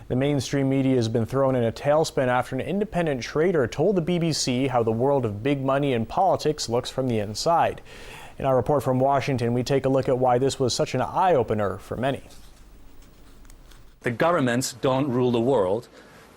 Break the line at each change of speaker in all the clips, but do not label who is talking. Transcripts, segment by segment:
The mainstream media has been thrown in a tailspin after an independent trader told the BBC how the world of big money and politics looks from the inside. In our report from Washington, we take a look at why this was such an eye-opener for many.
The governments don't rule the world.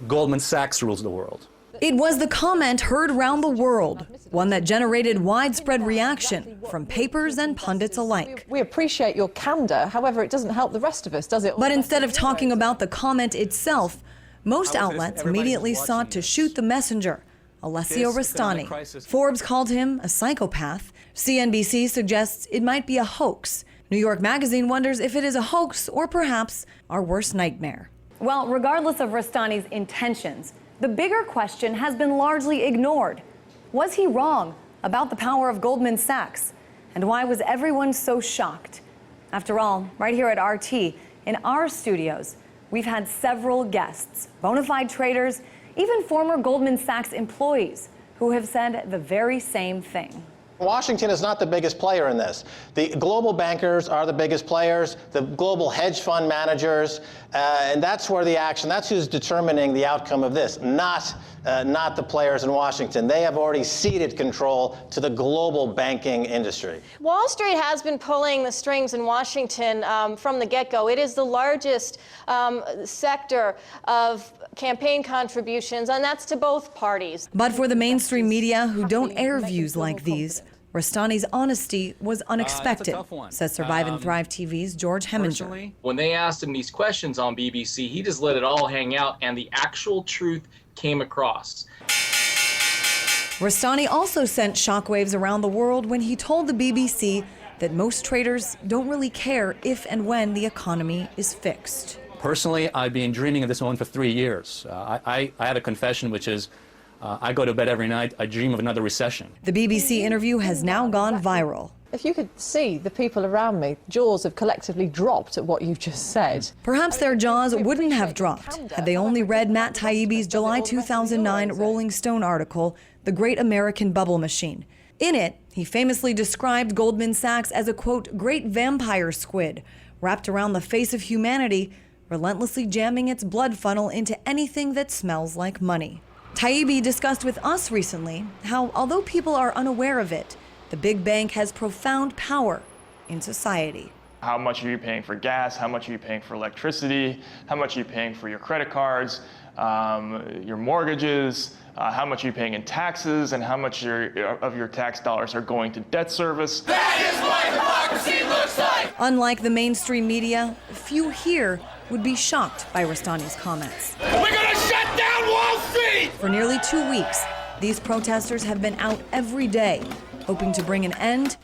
Goldman Sachs rules the world.
It was the comment heard around the world, one that generated widespread reaction from papers and pundits alike.
We appreciate your candor, however, it doesn't help the rest of us, does it?
But instead of talking about the comment itself, most outlets immediately sought to shoot the messenger, Alessio Rastani. Forbes called him a psychopath. CNBC suggests it might be a hoax. New York Magazine wonders if it is a hoax or perhaps our worst nightmare.
Well, regardless of Rastani's intentions, the bigger question has been largely ignored. Was he wrong about the power of Goldman Sachs? And why was everyone so shocked? After all, right here at RT, in our studios, we've had several guests, bona fide traders, even former Goldman Sachs employees who have said the very same thing.
Washington is not the biggest player in this. The global bankers are the biggest players, the global hedge fund managers, and that's where the action, that's who's determining the outcome of this, not the players in Washington. They have already ceded control to the global banking industry.
Wall Street has been pulling the strings in Washington from the get-go. It is the largest sector of campaign contributions, and that's to both parties.
But for the mainstream media who don't air views like these, Rastani's honesty was unexpected, says Survive and Thrive TV's George Heminger.
When they asked him these questions on BBC, he just let it all hang out, and the actual truth came across.
Rastani also sent shockwaves around the world when he told the BBC that most traders don't really care if and when the economy is fixed.
Personally, I've been dreaming of this moment for 3 years. I had a confession, which is I go to bed every night, I dream of another recession.
The BBC interview has now gone viral.
If you could see the people around me, jaws have collectively dropped at what you've just said.
Perhaps their jaws wouldn't have dropped had they only read Matt Taibbi's July 2009 Rolling Stone article, The Great American Bubble Machine. In it, he famously described Goldman Sachs as a, quote, great vampire squid, wrapped around the face of humanity, relentlessly jamming its blood funnel into anything that smells like money. Taibbi discussed with us recently how, although people are unaware of it, the big bank has profound power in society.
How much are you paying for gas? How much are you paying for electricity? How much are you paying for your credit cards, your mortgages? How much are you paying in taxes? And how much of your tax dollars are going to debt service?
That is what democracy looks like!
Unlike the mainstream media, few here would be shocked by Rastani's comments.
We're gonna shut down Wall Street!
For nearly 2 weeks, these protesters have been out every day, hoping to bring an end,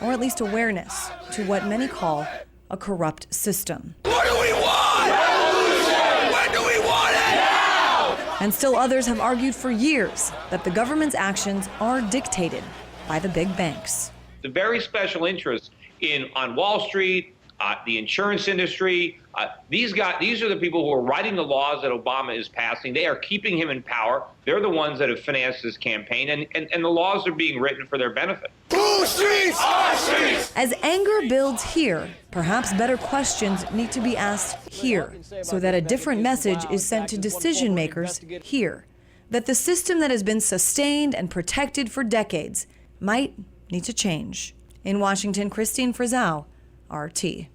or at least awareness, to what many call a corrupt system.
What do we want? Revolution! When do we want it? Now!
And still others have argued for years that the government's actions are dictated by the big banks.
The very special interests on Wall Street, the insurance industry, these are the people who are writing the laws that Obama is passing. They are keeping him in power. They're the ones that have financed his campaign, and the laws are being written for their benefit.
Whose streets? Our streets!
As anger builds here, perhaps better questions need to be asked here, so that a different message is sent to decision makers here, that the system that has been sustained and protected for decades might need to change. In Washington, Christine Frizzau, RT.